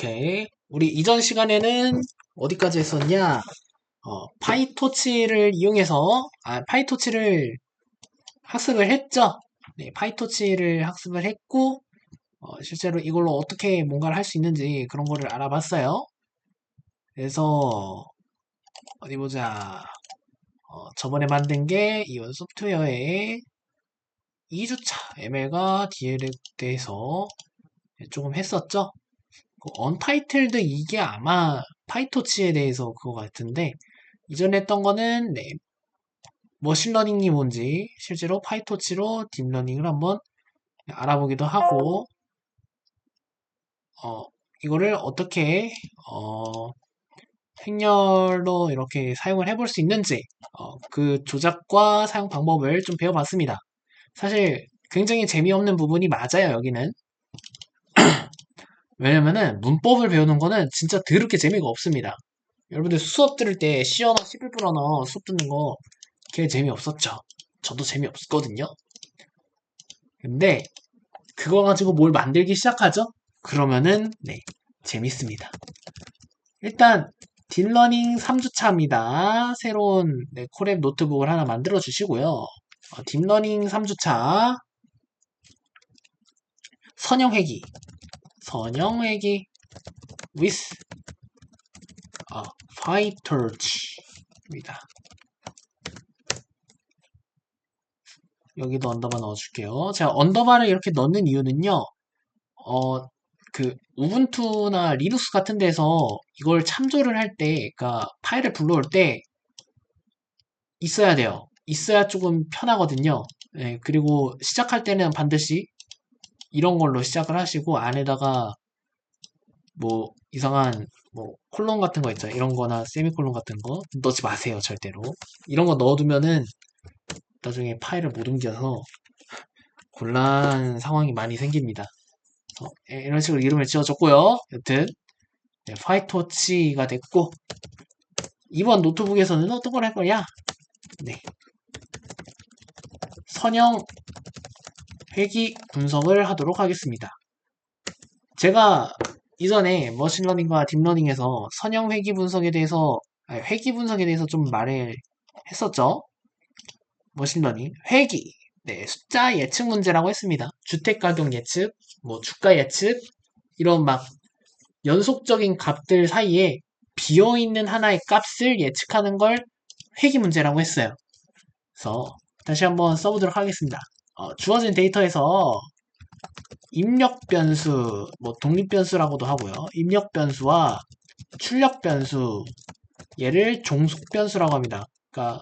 오케이. 우리 이전 시간에는 어디까지 했었냐? 파이토치를 이용해서, 파이토치를 학습을 했죠? 네, 파이토치를 학습을 했고, 실제로 이걸로 어떻게 뭔가를 할 수 있는지 그런 거를 알아봤어요. 그래서, 어디 보자. 저번에 만든 게 이온 소프트웨어의 2주차 ML과 DL에 대해서 조금 했었죠? 언타이틀드 이게 아마 파이토치에 대해서 그거 같은데 이전에 했던 거는 네, 머신러닝이 뭔지 실제로 파이토치로 딥러닝을 한번 알아보기도 하고 어, 이거를 어떻게 행렬로 이렇게 사용을 해볼 수 있는지 그 조작과 사용 방법을 좀 배워봤습니다. 사실 굉장히 재미없는 부분이 맞아요, 여기는. 왜냐면은 문법을 배우는 거는 진짜 더럽게 재미가 없습니다. 여러분들 수업 들을 때 C 언어, C++ 언어 수업 듣는 거 걔 재미없었죠. 저도 재미없었거든요. 근데 그거 가지고 뭘 만들기 시작하죠? 그러면은 네, 재밌습니다. 일단 딥러닝 3주차입니다. 새로운 네, 콜앱 노트북을 하나 만들어 주시고요. 딥러닝 3주차 선형회기 with PyTorch입니다. 여기도 언더바 넣어줄게요. 제가 언더바를 이렇게 넣는 이유는요. 우분투나 리눅스 같은 데서 이걸 참조를 할 때, 그러니까 파일을 불러올 때 있어야 돼요. 있어야 조금 편하거든요. 네, 그리고 시작할 때는 반드시 이런 걸로 시작을 하시고 안에다가 뭐 이상한 뭐 콜론 같은 거 있죠. 이런 거나 세미콜론 같은 거 넣지 마세요. 절대로. 이런 거 넣어두면은 나중에 파일을 못 옮겨서 곤란 상황이 많이 생깁니다. 이런 식으로 이름을 지어줬고요. 여튼 네, 파이토치가 됐고 이번 노트북에서는 어떤 걸 할 거냐? 네, 선형 회귀 분석을 하도록 하겠습니다. 제가 이전에 머신러닝과 딥러닝에서 선형 회귀 분석에 대해서 회귀 분석에 대해서 좀 말을 했었죠. 머신러닝 회귀 네, 숫자 예측 문제라고 했습니다. 주택 가격 예측, 뭐 주가 예측 이런 막 연속적인 값들 사이에 비어있는 하나의 값을 예측하는 걸 회귀 문제라고 했어요. 그래서 다시 한번 써보도록 하겠습니다. 주어진 데이터에서 입력 변수, 뭐 독립 변수라고도 하고요. 입력 변수와 출력 변수, 얘를 종속 변수라고 합니다. 그러니까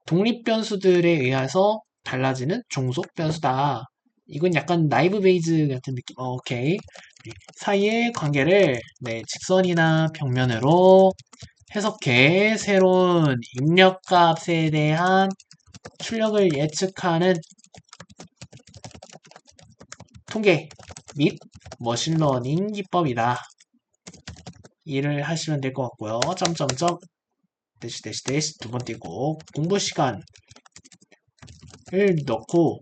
독립 변수들에 의해서 달라지는 종속 변수다. 이건 약간 나이브 베이즈 같은 느낌. 오케이. 사이의 관계를 네, 직선이나 평면으로 해석해 새로운 입력값에 대한 출력을 예측하는 통계 및 머신러닝 기법이다. 이해를 하시면 될 것 같고요. 점점점 대시 두 번 띄고 공부 시간을 넣고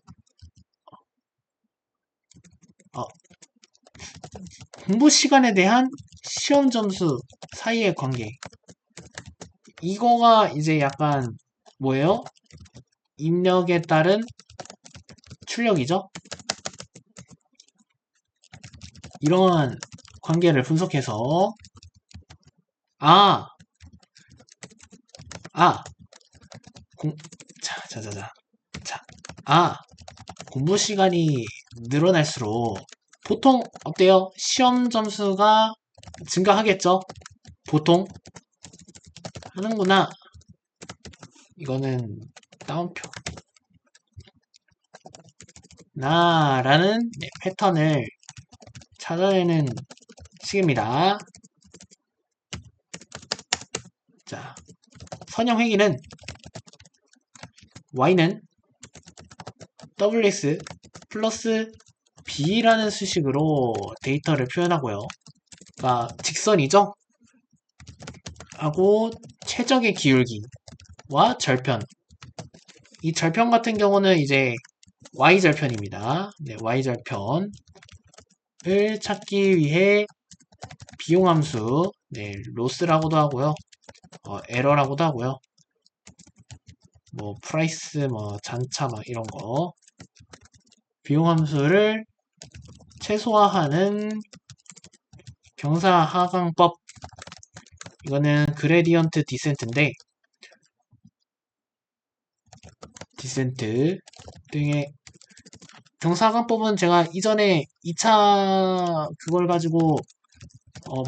공부 시간에 대한 시험 점수 사이의 관계 이거가 이제 약간 뭐예요? 입력에 따른 출력이죠? 이러한 관계를 분석해서 아, 아, 공부 시간이 늘어날수록 보통 어때요? 시험 점수가 증가하겠죠? 보통 하는구나. 이거는 따옴표 나라는 네, 패턴을 찾아내는 식입니다. 자, 선형 회귀는 y는 ws 플러스 b라는 수식으로 데이터를 표현하고요. 그러니까 직선이죠? 하고 최적의 기울기와 절편. 이 절편 같은 경우는 이제 y절편입니다. 네, y절편을 찾기 위해 비용함수, 네, 로스라고도 하고요. 에러라고도 하고요. 뭐 프라이스, 뭐 잔차, 막 이런 거. 비용함수를 최소화하는 경사하강법. 이거는 그레디언트 디센트인데, 디센트 등의 경사하강법은 제가 이전에 2차 그걸 가지고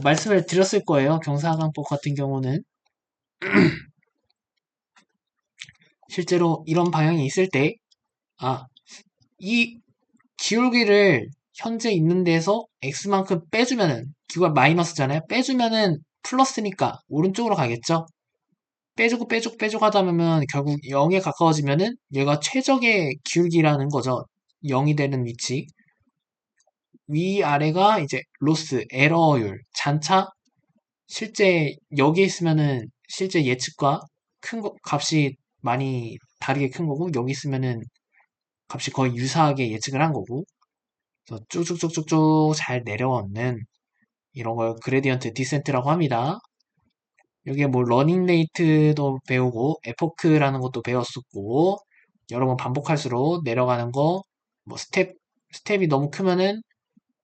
말씀을 드렸을 거예요. 경사하강법 같은 경우는 실제로 이런 방향이 있을 때, 이 기울기를 현재 있는 데서 x만큼 빼주면은, 기울기가 마이너스잖아요. 빼주면은 플러스니까 오른쪽으로 가겠죠. 빼주고 하다 보면 결국 0에 가까워지면은 얘가 최적의 기울기라는 거죠. 0이 되는 위치. 위아래가 이제 로스, 에러율, 잔차. 실제 여기 있으면은 실제 예측과 값이 많이 다르게 큰 거고, 여기 있으면은 값이 거의 유사하게 예측을 한 거고, 그래서 쭉쭉쭉쭉쭉 잘 내려오는 이런 걸 그레디언트 디센트라고 합니다. 여기에 뭐 러닝 레이트도 배우고 에포크라는 것도 배웠었고, 여러 번 반복할수록 내려가는 거, 뭐 스텝이 너무 크면은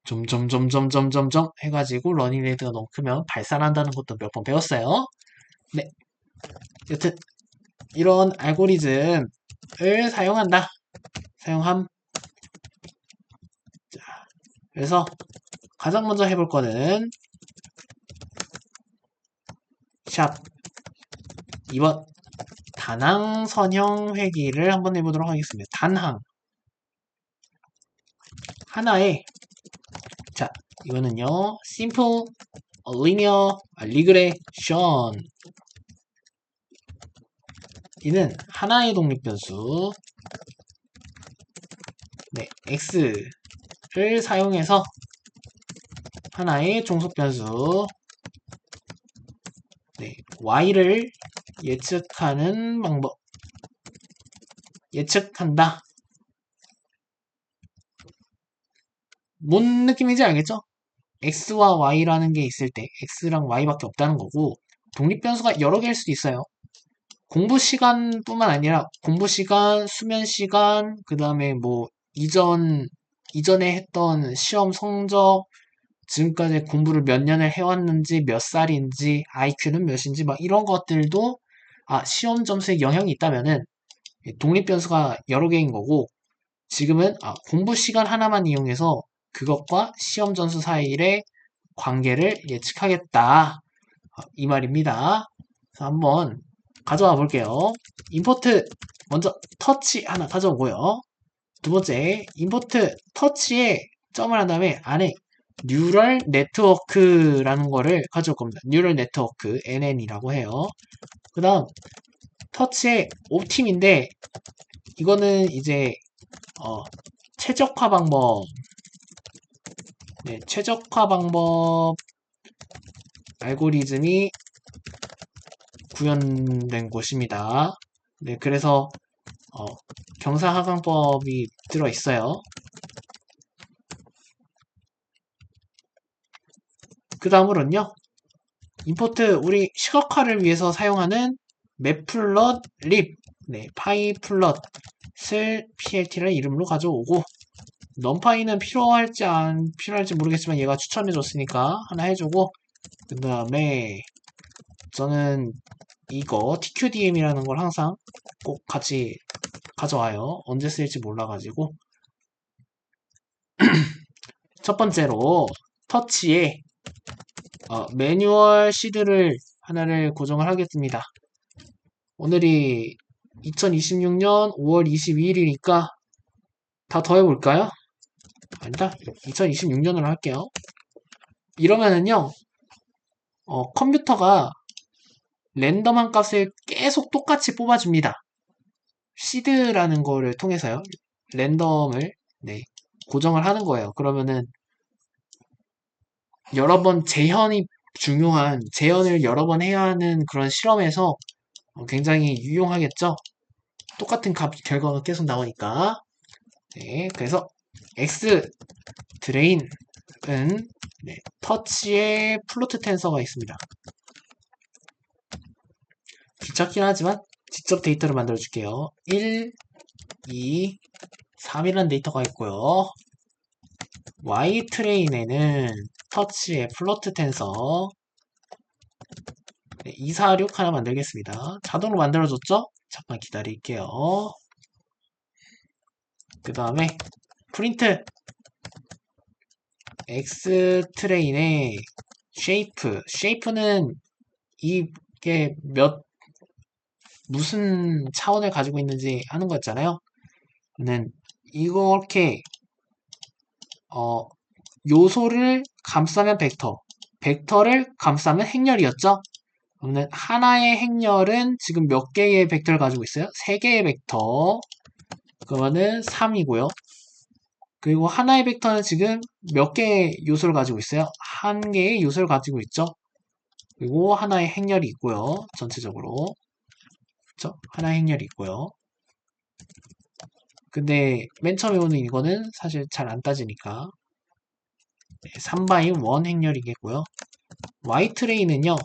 점점점점점점점 해가지고 러닝 레이트가 너무 크면 발산한다는 것도 몇 번 배웠어요. 네, 여튼 이런 알고리즘을 사용한다. 사용함. 자, 그래서 가장 먼저 해볼 거는 샵 2번 단항 선형 회기를 한번 해보도록 하겠습니다. 단항 하나에, 자, 이거는요 simple linear regression, 이는 하나의 독립변수, 네, x를 사용해서 하나의 종속변수, 네, y를 예측하는 방법. 예측한다. 뭔 느낌인지 알겠죠? x와 y라는 게 있을 때 x랑 y밖에 없다는 거고, 독립변수가 여러 개일 수도 있어요. 공부 시간뿐만 아니라 공부 시간, 수면 시간, 그 다음에 뭐 이전에 했던 시험 성적, 지금까지 공부를 몇 년을 해왔는지, 몇 살인지, IQ는 몇인지, 막 이런 것들도 시험 점수에 영향이 있다면은 독립변수가 여러 개인 거고, 지금은 공부 시간 하나만 이용해서 그것과 시험 점수 사이의 관계를 예측하겠다. 이 말입니다. 그래서 한번 가져와 볼게요. 임포트 먼저 터치 하나 가져오고요. 두 번째 임포트 터치에 점을 한 다음에 안에 뉴럴 네트워크라는 거를 가져올 겁니다. 뉴럴 네트워크 NN이라고 해요. 그 다음 터치의 옵팀인데, 이거는 이제 최적화 방법, 네, 최적화 방법 알고리즘이 구현된 곳입니다. 네, 그래서 경사하강법이 들어있어요. 그 다음으로는요, 임포트 우리 시각화를 위해서 사용하는 맵플럿 립, 네, 파이플럿을 PLT라는 이름으로 가져오고, 넘파이는 필요할지 안 필요할지 모르겠지만 얘가 추천해줬으니까 하나 해주고, 그 다음에 저는 이거 TQDM이라는 걸 항상 꼭 같이 가져와요. 언제 쓸지 몰라가지고. 첫 번째로 터치에 매뉴얼 시드를 하나를 고정을 하겠습니다. 오늘이 2026년 5월 22일이니까 다 더해볼까요? 아니다. 2026년으로 할게요. 이러면은요, 컴퓨터가 랜덤한 값을 계속 똑같이 뽑아줍니다. 시드라는 거를 통해서요. 랜덤을, 네, 고정을 하는 거예요. 그러면은 여러 번 재현이 중요한, 재현을 여러 번 해야 하는 그런 실험에서 굉장히 유용하겠죠? 똑같은 결과가 계속 나오니까. 네, 그래서 X 드레인 네, 터치에 플로트 텐서가 있습니다. 귀찮긴 하지만 직접 데이터를 만들어 줄게요. 1, 2, 3이라는 데이터가 있고요. Y 트레인에는 터치에 플로트 텐서 2, 4, 6 하나 만들겠습니다. 자동으로 만들어줬죠? 잠깐 기다릴게요. 그 다음에 프린트 X 트레인의 쉐이프는 이게 무슨 차원을 가지고 있는지 하는 거였잖아요. 는 이렇게 요소를 감싸면 벡터를 감싸면 행렬이었죠. 그러면 하나의 행렬은 지금 몇 개의 벡터를 가지고 있어요? 3개의 벡터. 그거는 3이고요. 그리고 하나의 벡터는 지금 몇 개의 요소를 가지고 있어요? 한 개의 요소를 가지고 있죠. 그리고 하나의 행렬이 있고요. 전체적으로. 그렇죠? 하나의 행렬이 있고요. 근데 맨 처음에 오는 이거는 사실 잘 안 따지니까 3x 1 행렬이겠고요. Y 트레이는요.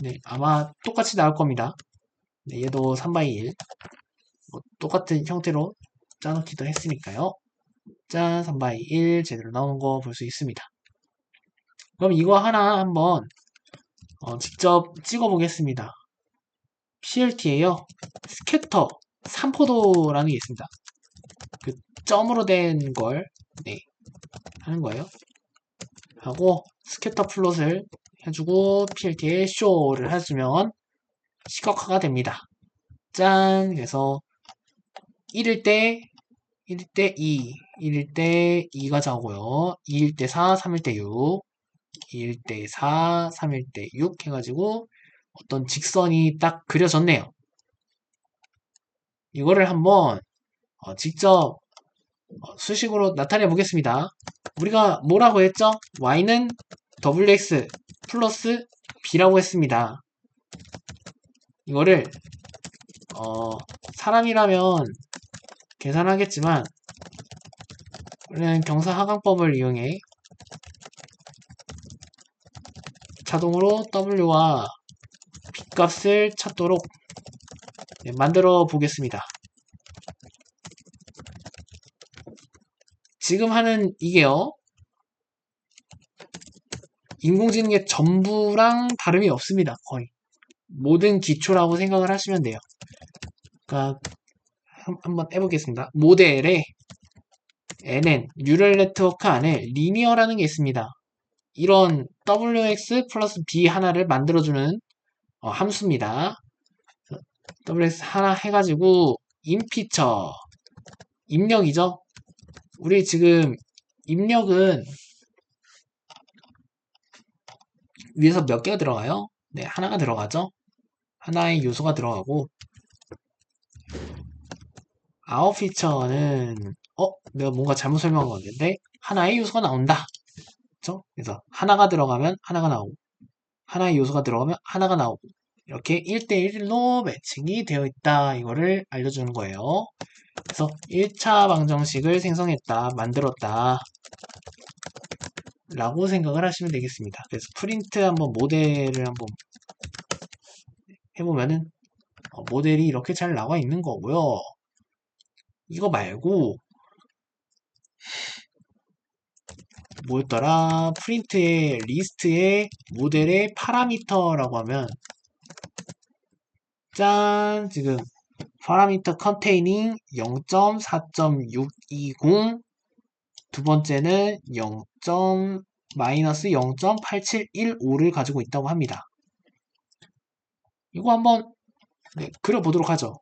네, 아마 똑같이 나올 겁니다. 네, 얘도 3x 1. 뭐 똑같은 형태로 짜놓기도 했으니까요. 짠, 3x 1 제대로 나오는 거 볼 수 있습니다. 그럼 이거 하나 한번 직접 찍어 보겠습니다. PLT에요. 스캐터 3포도라는 게 있습니다. 그 점으로 된 걸 하는 거예요. 하고 스캐터 플롯을 해주고 PLT에 쇼를 해주면 시각화가 됩니다. 짠! 그래서 1일 때 2, 1일 때 2가 자고요. 2일 때 4, 3일 때 6, 2일 때 4, 3일 때 6 해가지고 어떤 직선이 딱 그려졌네요. 이거를 한번 직접 수식으로 나타내 보겠습니다. 우리가 뭐라고 했죠? y는 wx 플러스 b라고 했습니다. 이거를 사람이라면 계산하겠지만 우리는 경사하강법을 이용해 자동으로 w와 b 값을 찾도록 만들어 보겠습니다. 지금 하는 이게요. 인공지능의 전부랑 다름이 없습니다. 거의. 모든 기초라고 생각을 하시면 돼요. 그러니까 한번 해보겠습니다. 모델에 NN, 뉴럴 네트워크 안에 리니어라는 게 있습니다. 이런 WX 플러스 B 하나를 만들어주는 함수입니다. WX 하나 해가지고 인피처, 입력이죠. 우리 지금 입력은 위에서 몇 개가 들어가요? 네, 하나가 들어가죠. 하나의 요소가 들어가고 아웃 피처는 내가 뭔가 잘못 설명한 것 같는데 하나의 요소가 나온다. 그렇죠? 그래서 하나가 들어가면 하나가 나오고 하나의 요소가 들어가면 하나가 나오고 이렇게 1대1로 매칭이 되어 있다. 이거를 알려주는 거예요. 그래서 1차 방정식을 생성했다, 만들었다 라고 생각을 하시면 되겠습니다. 그래서 프린트 한번 모델을 한번 해보면은 모델이 이렇게 잘 나와 있는 거고요. 이거 말고 뭐였더라? 프린트의 리스트의 모델의 파라미터라고 하면 짠! 지금 파라미터 컨테이닝 0.4.620 두 번째는 0. 마이너스 0.8715를 가지고 있다고 합니다. 이거 한번 그려보도록 하죠.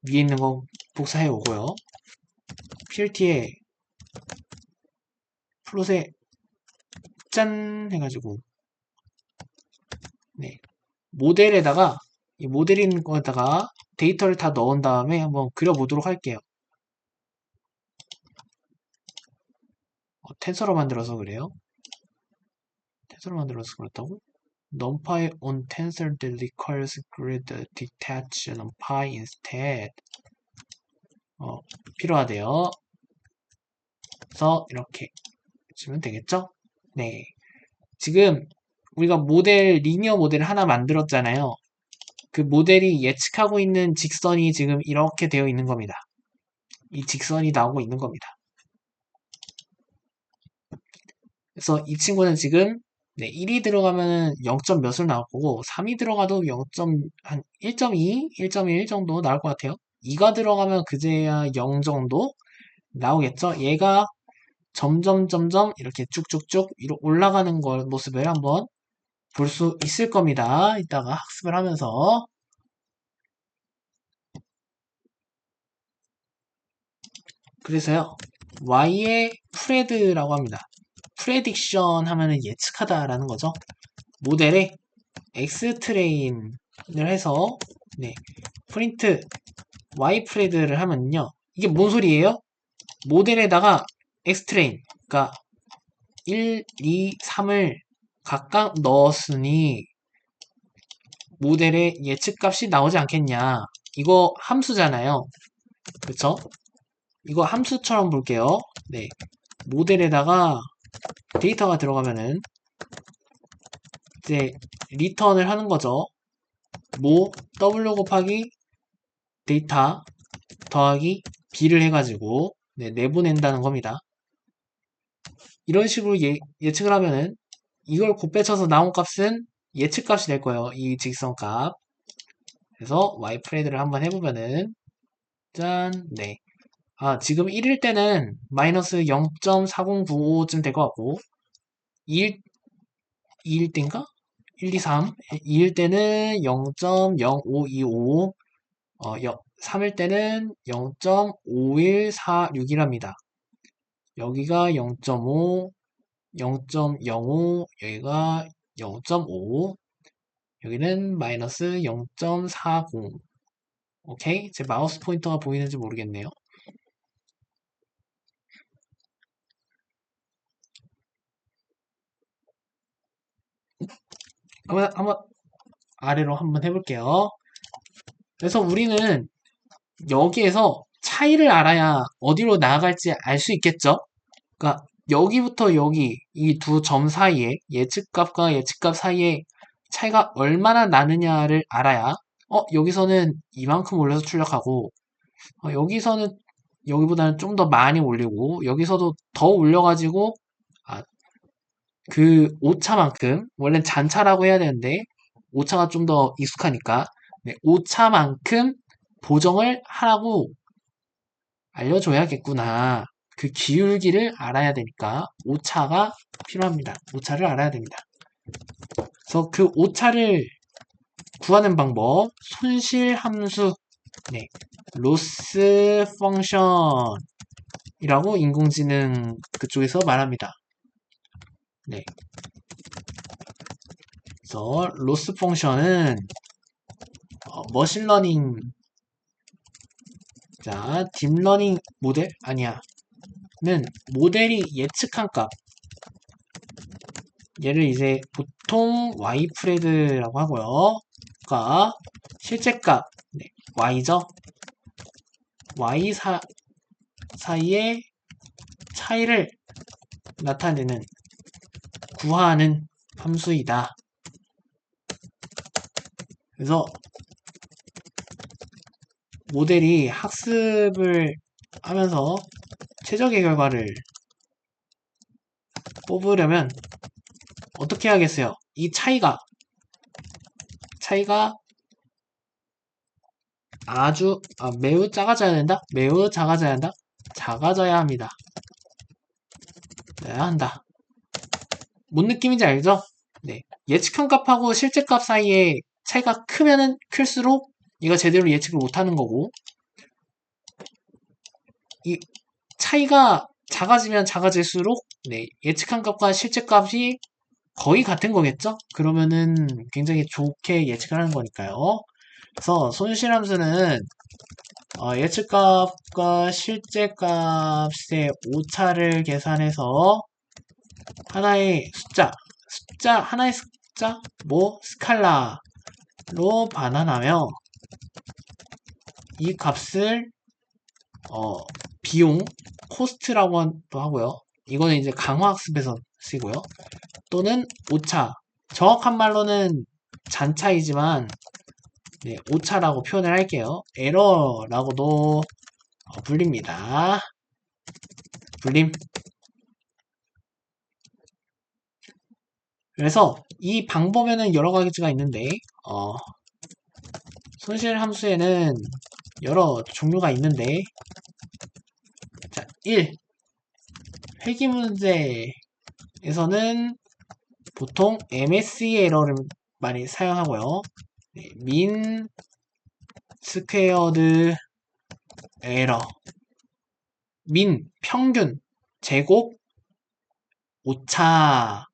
위에 있는 거 복사해 오고요. PLT에 플롯에 짠 해가지고 모델에다가 이 모델인 거에다가 데이터를 다 넣은 다음에 한번 그려보도록 할게요. 텐서로 만들어서 그래요. 텐서로 만들어서 그렇다고? numpy on tensor that requires grid detach numpy instead. 필요하대요. 그래서 이렇게 주면 되겠죠? 네. 지금 우리가 리니어 모델을 하나 만들었잖아요. 그 모델이 예측하고 있는 직선이 지금 이렇게 되어 있는 겁니다. 이 직선이 나오고 있는 겁니다. 그래서 이 친구는 지금 1이 들어가면은 0. 몇을 나올 거고 3이 들어가도 0. 한 1.2, 1.1 정도 나올 것 같아요. 2가 들어가면 그제야 0 정도 나오겠죠. 얘가 점점 이렇게 쭉쭉쭉 올라가는 모습을 한번 볼 수 있을 겁니다. 이따가 학습을 하면서. 그래서요, Y의 프레드라고 합니다. 프레딕션 하면은 예측하다라는 거죠. 모델에 X 트레인을 해서, 프린트 Y 프레드를 하면요. 이게 뭔 소리예요? 모델에다가 X 트레인, 그러니까 1, 2, 3을 각각 넣었으니 모델에 예측값이 나오지 않겠냐. 이거 함수잖아요. 그쵸? 이거 함수처럼 볼게요. 모델에다가 데이터가 들어가면은 이제 리턴을 하는 거죠. W 곱하기 데이터 더하기 B를 해가지고 내보낸다는 겁니다. 이런 식으로 예측을 하면은 이걸 곱빼쳐서 나온 값은 예측값이 될 거예요. 이 직선값. 그래서 Y 프레드를 한번 해보면은 짠, 지금 1일 때는 마이너스 0.4095쯤 될 것 같고 2일 때인가? 1, 2, 3 2일 때는 0.0525 3일 때는 0.5146이랍니다. 여기가 0.5 0.05 여기가 0.5 여기는 마이너스 0.40 오케이? 제 마우스 포인터가 보이는지 모르겠네요. 한번 아래로 한번 해볼게요. 그래서 우리는 여기에서 차이를 알아야 어디로 나아갈지 알 수 있겠죠? 그러니까 여기부터 여기 이 두 점 사이에 예측값과 예측값 사이에 차이가 얼마나 나느냐를 알아야 여기서는 이만큼 올려서 출력하고 여기서는 여기보다는 좀 더 많이 올리고 여기서도 더 올려가지고 그 오차만큼 원래는 잔차라고 해야 되는데 오차가 좀 더 익숙하니까 오차만큼 보정을 하라고 알려줘야겠구나. 그 기울기를 알아야 되니까 오차가 필요합니다. 오차를 알아야 됩니다. 그래서 그 오차를 구하는 방법 손실 함수 로스 펑션이라고 인공지능 그쪽에서 말합니다. 그래서 로스 펑션은 머신러닝 딥러닝 모델 는 모델이 예측한 값 얘를 이제 보통 Y 프레드라고 하고요. 가 실제 값 Y죠. Y 사이의 차이를 나타내는 구하는 함수이다. 그래서 모델이 학습을 하면서 최적의 결과를 뽑으려면 어떻게 하겠어요? 이 차이가 아주 매우 작아져야 된다? 매우 작아져야 한다? 작아져야 합니다. 한다. 뭔 느낌인지 알죠? 예측한 값하고 실제 값 사이에 차이가 크면은 클수록 얘가 제대로 예측을 못하는 거고 이 차이가 작아지면 작아질수록 예측한 값과 실제 값이 거의 같은 거겠죠? 그러면은 굉장히 좋게 예측을 하는 거니까요. 그래서 손실함수는 예측값과 실제 값의 오차를 계산해서 하나의 하나의 숫자, 스칼라로 반환하며 이 값을 비용, 코스트라고 도 하고요. 이거는 이제 강화학습에서 쓰고요. 또는 오차. 정확한 말로는 잔차이지만 네, 오차라고 표현을 할게요. 에러라고도 불립니다. 불림. 그래서 이 방법에는 여러 가지가 있는데 손실 함수에는 여러 종류가 있는데 자, 1. 회귀 문제에서는 보통 MSE 에러를 많이 사용하고요. 네, 민 스퀘어드 에러 민 평균 제곱 오차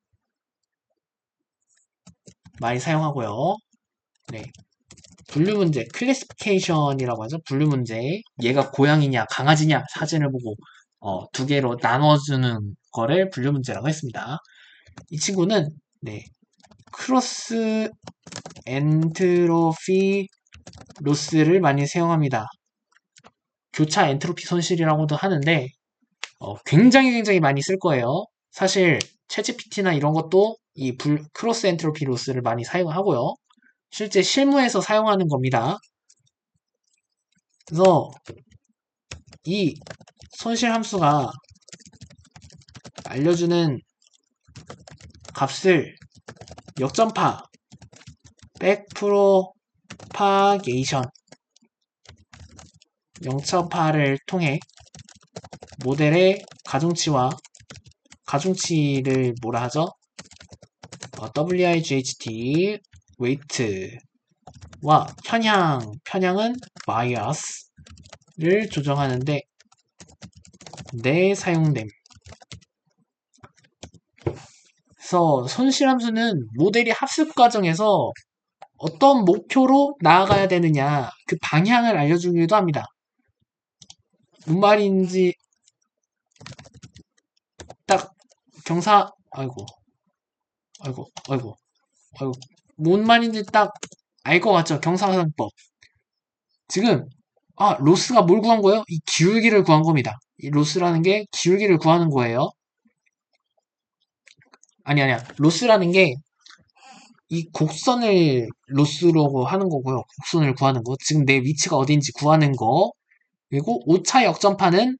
많이 사용하고요. 네. 분류 문제, 클래시피케이션이라고 하죠. 분류 문제. 얘가 고양이냐, 강아지냐 사진을 보고 두 개로 나눠주는 거를 분류 문제라고 했습니다. 이 친구는 네. 크로스 엔트로피 로스를 많이 사용합니다. 교차 엔트로피 손실이라고도 하는데 굉장히 많이 쓸 거예요. 사실 챗GPT나 이런 것도 이 크로스 엔트로피 로스를 많이 사용하고요. 실제 실무에서 사용하는 겁니다. 그래서 이 손실 함수가 알려주는 값을 역전파, 백프로파게이션, 영차파를 통해 모델의 가중치를 뭐라 하죠? WIGHT, weight와 편향은 bias를 조정하는데 사용됨. 그래서 손실함수는 모델이 학습 과정에서 어떤 목표로 나아가야 되느냐 그 방향을 알려주기도 합니다. 뭔 말인지 딱 경사 아이고 뭔 말인지 딱 알 것 같죠? 경사상법. 지금 로스가 뭘 구한 거예요? 이 기울기를 구한 겁니다. 이 로스라는 게 기울기를 구하는 거예요. 아니야. 로스라는 게 이 곡선을 로스라고 하는 거고요. 곡선을 구하는 거. 지금 내 위치가 어딘지 구하는 거. 그리고 오차 역전파는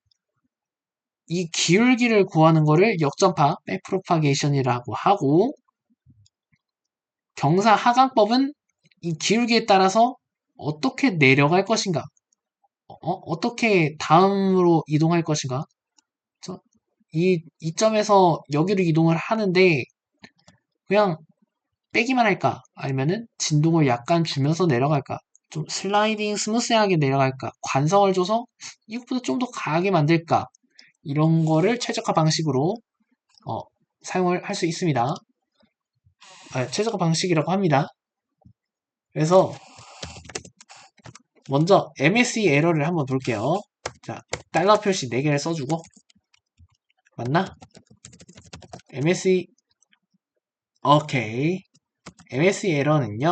이 기울기를 구하는 거를 역전파, 백프로파게이션이라고 하고 경사 하강법은 이 기울기에 따라서 어떻게 내려갈 것인가, 어떻게 다음으로 이동할 것인가. 이 점에서 여기로 이동을 하는데 그냥 빼기만 할까? 아니면은 진동을 약간 주면서 내려갈까? 좀 슬라이딩 스무스하게 내려갈까? 관성을 줘서 이것보다 좀 더 강하게 만들까? 이런 거를 최적화 방식으로 사용을 할 수 있습니다. 최적화 방식이라고 합니다. 그래서 먼저 MSE 에러를 한번 볼게요. 자, 달러 표시 4개를 써주고 맞나? MSE 오케이. MSE 에러는요.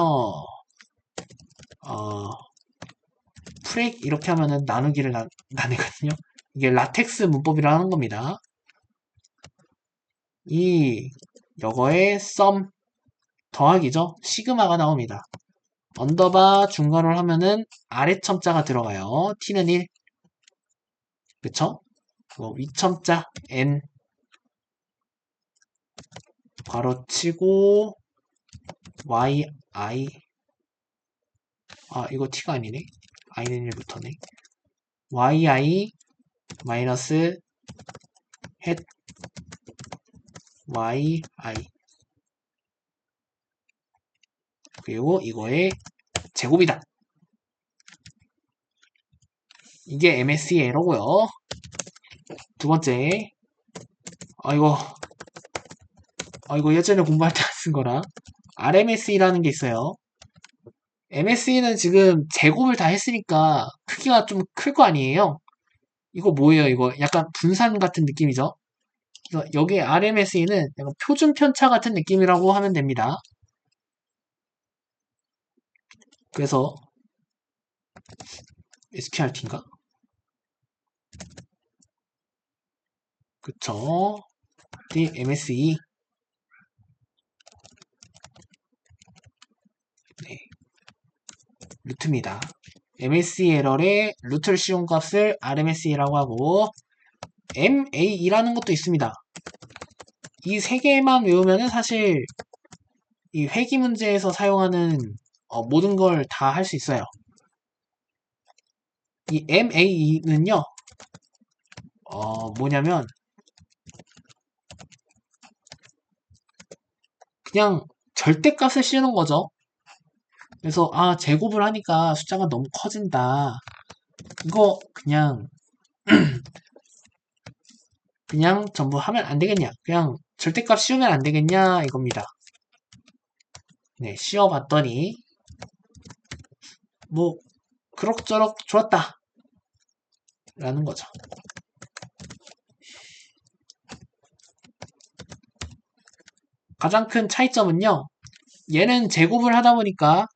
프렉 이렇게 하면은 나누기를 나누거든요. 이게 라텍스 문법이라 하는 겁니다. 이거의 썸 더하기죠. 시그마가 나옵니다. 언더바 중괄호를 하면은 아래 첨자가 들어가요. t는 1. 그쵸? 위첨자 n 괄호치고 yi 이거 t가 아니네. i는 1부터네. yi 마이너스 헷 yi 그리고 이거의 제곱이다. 이게 MSE 에러고요. 두 번째, 이거 예전에 공부할 때 쓴 거라 RMSE라는 게 있어요. MSE는 지금 제곱을 다 했으니까 크기가 좀 클 거 아니에요? 이거 뭐예요? 이거 약간 분산 같은 느낌이죠? 그래서 여기 RMSE는 약간 표준 편차 같은 느낌이라고 하면 됩니다. 그래서 SQRT인가? 그쵸? MSE. 네, 루트입니다. MSE 에러의 루트를 씌운 값을 RMSE라고 하고, MAE라는 것도 있습니다. 이 세 개만 외우면은 사실 이 회기 문제에서 사용하는 모든 걸 다 할 수 있어요. 이 MAE는요, 뭐냐면, 그냥 절대값을 씌우는 거죠. 그래서, 제곱을 하니까 숫자가 너무 커진다. 이거 그냥 전부 하면 안 되겠냐. 그냥 절대값 씌우면 안 되겠냐. 이겁니다. 네, 씌워봤더니, 뭐, 그럭저럭 좋았다. 라는 거죠. 가장 큰 차이점은요, 얘는 제곱을 하다 보니까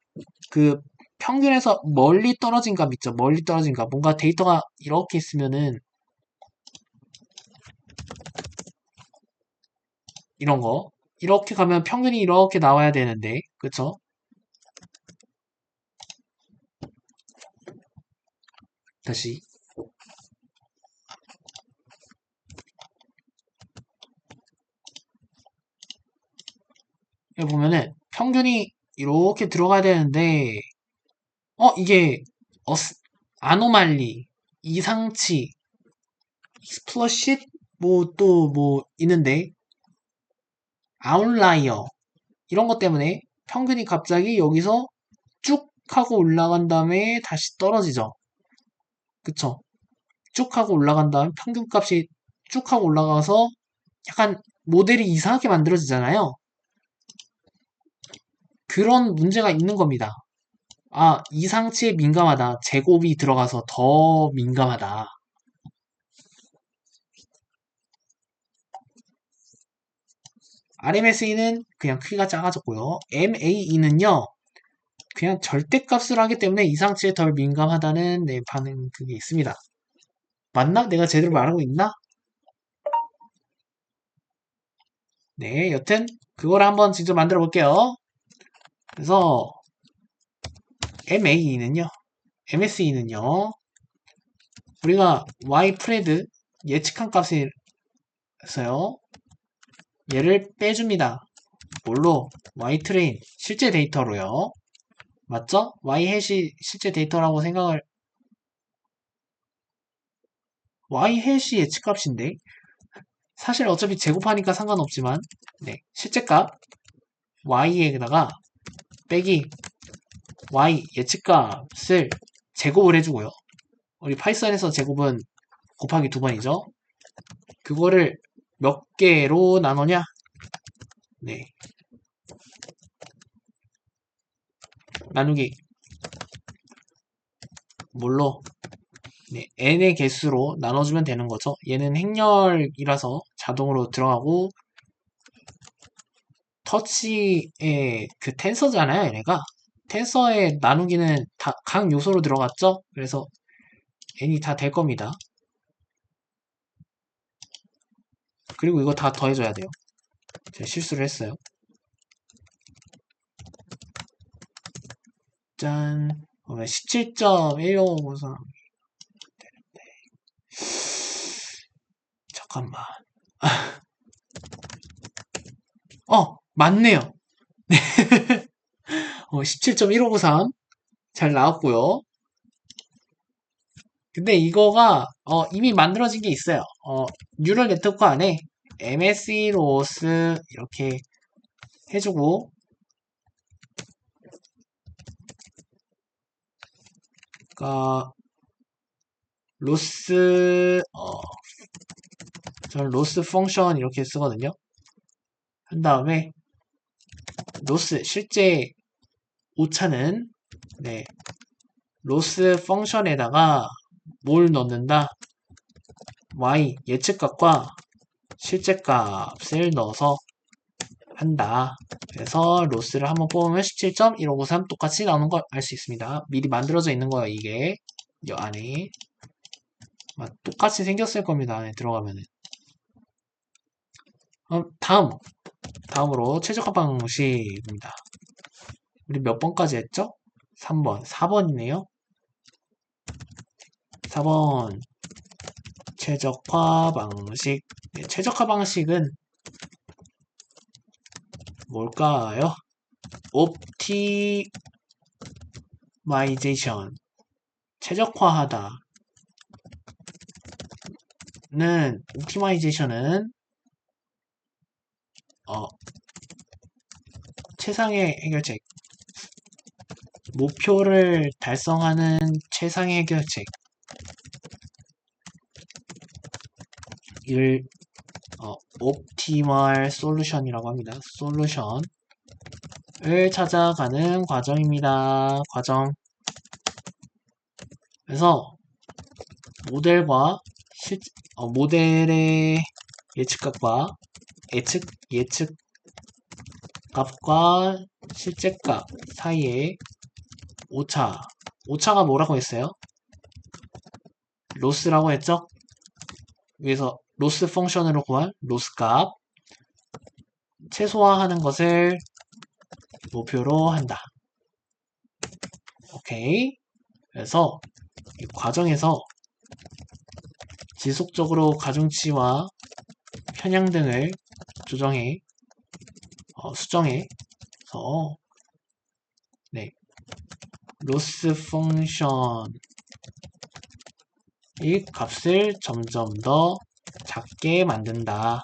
그 평균에서 멀리 떨어진 값 있죠. 멀리 떨어진 값. 뭔가 데이터가 이렇게 있으면은 이런 거. 이렇게 가면 평균이 이렇게 나와야 되는데, 그쵸? 다시. 여기 보면은 평균이 이렇게 들어가야 되는데, 이게 아노말리, 이상치, 익스플러십, 뭐 또 뭐 있는데, 아웃라이어 이런 것 때문에 평균이 갑자기 여기서 쭉 하고 올라간 다음에 다시 떨어지죠. 그쵸? 쭉 하고 올라간 다음 평균값이 쭉 하고 올라가서 약간 모델이 이상하게 만들어지잖아요. 그런 문제가 있는 겁니다. 이상치에 민감하다. 제곱이 들어가서 더 민감하다. RMSE는 그냥 크기가 작아졌고요. MAE는요. 그냥 절대값을 하기 때문에 이상치에 덜 민감하다는 반응 그게 있습니다. 맞나? 내가 제대로 말하고 있나? 네, 여튼 그걸 한번 직접 만들어 볼게요. 그래서 MSE는요. 우리가 Y 프레드 예측한 값을 써요. 얘를 빼줍니다. 뭘로? Y 트레인 실제 데이터로요. 맞죠? Y 해시 실제 데이터라고 생각을 Y 해시 예측값인데 사실 어차피 제곱하니까 상관없지만 네, 실제값 Y에다가 빼기 Y 예측값을 제곱을 해주고요. 우리 파이썬에서 제곱은 곱하기 2번이죠. 그거를 몇 개로 나누냐? 네. 나누기 뭘로? 네, n의 개수로 나눠주면 되는 거죠. 얘는 행렬이라서 자동으로 들어가고 터치의 그 텐서잖아요, 얘네가. 텐서의 나누기는 다 각 요소로 들어갔죠? 그래서 n이 다 될 겁니다. 그리고 이거 다 더해줘야 돼요. 제가 실수를 했어요. 짠. 그러면 17.1553. 잠깐만. 맞네요. 17.1593. 잘 나왔고요. 근데 이거가 이미 만들어진 게 있어요. 뉴럴 네트워크 안에 MSE 로스 이렇게 해주고 그러니까 로스 저는 로스 펑션 이렇게 쓰거든요. 한 다음에 로스 실제 오차는 네 로스 펑션에다가 뭘 넣는다? y 예측값과 실제값을 넣어서 한다. 그래서 로스를 한번 뽑으면 17.1553 똑같이 나오는 걸 알 수 있습니다. 미리 만들어져 있는 거예요, 이게. 이 안에. 똑같이 생겼을 겁니다, 안에 들어가면은. 다음으로 최적화 방식입니다. 우리 몇 번까지 했죠? 3번. 4번이네요. 4번. 최적화 방식. 네, 최적화 방식은 뭘까요? 옵티마이제이션. 최적화하다. 옵티마이제이션은 최상의 해결책. 목표를 달성하는 최상의 해결책. 이를 옵티멀 솔루션이라고 합니다. 솔루션을 찾아가는 과정입니다. 과정. 그래서 모델의 예측값과 예측값과 실제값 사이에 오차가 뭐라고 했어요? 로스라고 했죠? 위에서 로스 펑션으로 구한 로스값 최소화하는 것을 목표로 한다. 오케이. 그래서 이 과정에서 지속적으로 가중치와 편향 등을 수정해서 네, 로스 펑션 이 값을 점점 더 작게 만든다.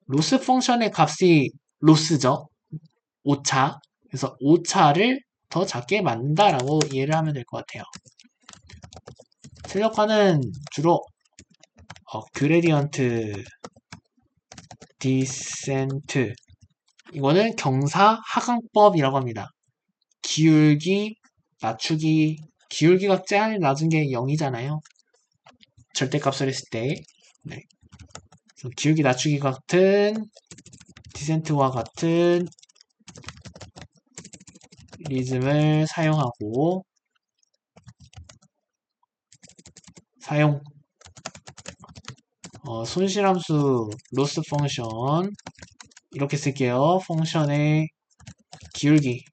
로스 펑션의 값이 로스죠. 오차. 그래서 오차를 더 작게 만든다라고 이해를 하면 될 것 같아요. 최적화는 주로 그레디언트, 디센트 이거는 경사 하강법이라고 합니다. 기울기, 낮추기, 기울기가 제일 낮은 게 0이잖아요. 절대값을 했을 때. 네. 기울기 낮추기 같은 디센트와 같은 리즘을 사용하고 손실함수 로스 펑션 이렇게 쓸게요. 펑션의 기울기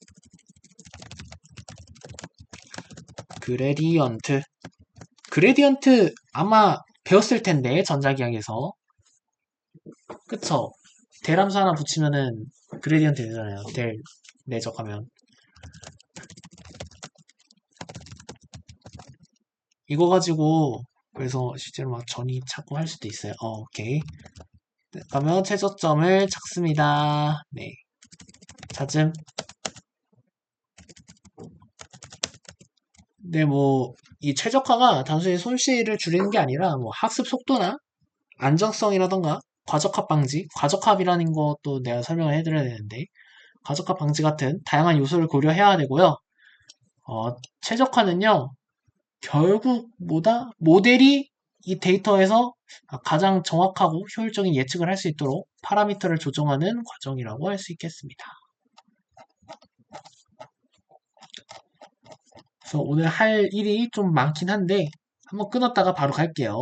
그레디언트 아마 배웠을 텐데 전자기항에서 그쵸? 대람수 하나 붙이면은 그레디언트 되잖아요. 델 내적하면 이거 가지고 그래서 실제로 막 전이 찾고 할 수도 있어요. 오케이. 네, 그러면 최저점을 찾습니다. 네. 찾음. 네, 이 최적화가 단순히 손실을 줄이는 게 아니라 학습 속도나 안정성이라던가 과적합 방지, 과적합이라는 것도 내가 설명을 해드려야 되는데 과적합 방지 같은 다양한 요소를 고려해야 되고요. 최적화는요. 결국 모델이 이 데이터에서 가장 정확하고 효율적인 예측을 할 수 있도록 파라미터를 조정하는 과정이라고 할 수 있겠습니다. 그래서 오늘 할 일이 좀 많긴 한데 한번 끊었다가 바로 갈게요.